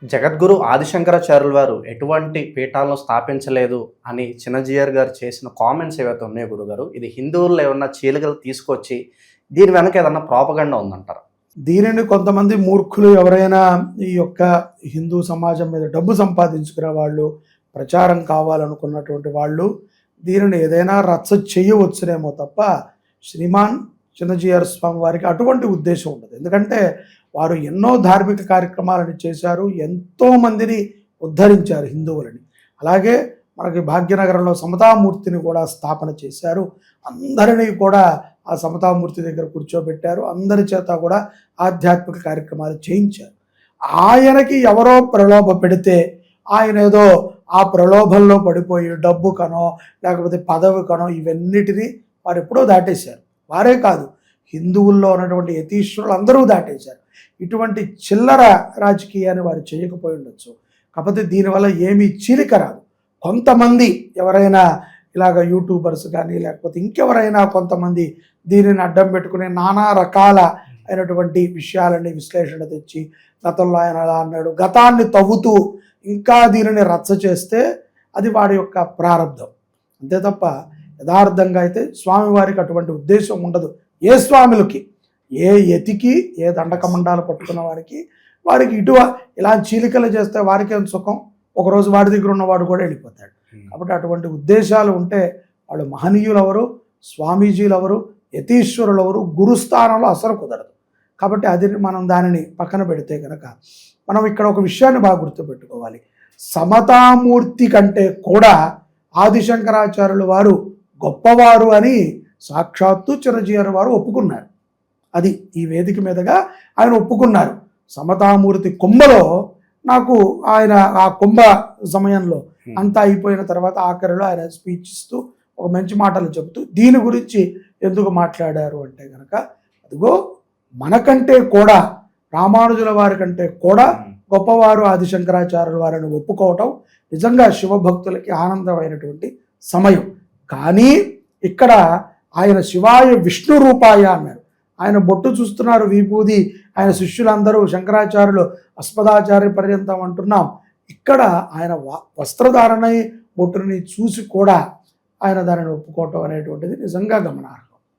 జగద్గురు ఆదిశంకరాచార్యుల వారు ఎటువంటి పీఠాలను స్థాపించలేదు అని చిన్నజీయర్ గారు చేసిన కామెంట్స్ ఏవైతే ఉన్నాయో గురుగారు, ఇది హిందువుల్లో ఏమన్నా చీలికలు తీసుకొచ్చి దీని వెనక ఏదన్నా ప్రాపగండా ఉందంటారా? దీనిని కొంతమంది మూర్ఖులు ఎవరైనా ఈ యొక్క హిందూ సమాజం మీద డబ్బు సంపాదించుకునే వాళ్ళు, ప్రచారం కావాలనుకున్నటువంటి వాళ్ళు దీనిని ఏదైనా రచ్చ చేయవచ్చునేమో తప్ప శ్రీమాన్ చిన్నజీయర్ స్వామి వారికి అటువంటి ఉద్దేశం ఉండదు. ఎందుకంటే వారు ఎన్నో ధార్మిక కార్యక్రమాలను చేశారు, ఎంతోమందిని ఉద్ధరించారు హిందువులని. అలాగే మనకి భాగ్యనగరంలో సమతామూర్తిని కూడా స్థాపన చేశారు. అందరినీ కూడా ఆ సమతామూర్తి దగ్గర కూర్చోబెట్టారు. అందరి చేత కూడా ఆధ్యాత్మిక కార్యక్రమాలు చేయించారు. ఆయనకి ఎవరో ప్రలోభ పెడితే ఆయన ఏదో ఆ ప్రలోభంలో పడిపోయి డబ్బు కనో లేకపోతే పదవి కనో ఇవన్నిటినీ వారు ఎప్పుడో దాటేశారు. వారే కాదు, హిందువుల్లో ఉన్నటువంటి యతీశ్వరులు అందరూ దాటేశారు. ఇటువంటి చిల్లర రాజకీయాన్ని వారు చేయకపోయి ఉండొచ్చు. కాకపోతే దీనివల్ల ఏమీ చీలిక రాదు. కొంతమంది ఎవరైనా ఇలాగ యూట్యూబర్స్ కానీ లేకపోతే ఇంకెవరైనా కొంతమంది దీనిని అడ్డం పెట్టుకునే నానా రకాల అయినటువంటి విషయాలని విశ్లేషణ తెచ్చి గతంలో ఆయన అలా అన్నాడు, గతాన్ని తవ్వుతూ ఇంకా దీనిని రచ్చ చేస్తే అది వాడి యొక్క ప్రారంధం. అంతే తప్ప యథార్థంగా అయితే స్వామివారికి అటువంటి ఉద్దేశం ఉండదు. ఏ స్వాములకి, ఏ యతికి, ఏ దండకమండాలు పట్టుకున్న వారికి ఇలా చీలికలు చేస్తే వారికేం సుఖం, ఒకరోజు వాడి దగ్గర ఉన్నవాడు కూడా వెళ్ళిపోతాడు. కాబట్టి అటువంటి ఉద్దేశాలు ఉంటే వాళ్ళు మహనీయులు ఎవరు, స్వామీజీలు ఎవరు, యతీశ్వరులు ఎవరు, గురుస్థానంలో అసలు కుదరదు. కాబట్టి మనం దానిని పక్కన పెడితే కనుక మనం ఇక్కడ ఒక విషయాన్ని బాగా గుర్తుపెట్టుకోవాలి. సమతామూర్తి కంటే కూడా ఆదిశంకరాచార్యులు వారు గొప్పవారు అని సాక్షాత్తు చిన్నజీయర్ వారు ఒప్పుకున్నారు. అది ఈ వేదిక మీదుగా ఆయన ఒప్పుకున్నారు. సమతామూర్తి కుంభలో నాకు ఆయన ఆ కుంభ సమయంలో అంతా అయిపోయిన తర్వాత ఆఖరిలో ఆయన స్పీచ్ ఇస్తూ ఒక మంచి మాటలు చెబుతూ దీని గురించి ఎందుకు మాట్లాడారు అంటే కనుక, అదిగో మనకంటే కూడా రామానుజుల వారి కంటే కూడా గొప్పవారు ఆదిశంకరాచార్యుల వారిని ఒప్పుకోవటం నిజంగా శివభక్తులకి ఆనందమైనటువంటి సమయం. కానీ ఇక్కడ ఆయన శివాయ విష్ణు రూపాయ అన్నారు. ఆయన బొట్టు చూస్తున్నారు, విభూది, ఆయన శిష్యులందరూ శంకరాచార్యులు అస్మదాచార్య పర్యంతం అంటున్నాం. ఇక్కడ ఆయన వస్త్రధారణ బొట్టుని చూసి కూడా ఆయన దానిని ఒప్పుకోవటం అనేటువంటిది నిజంగా గమనార్హం.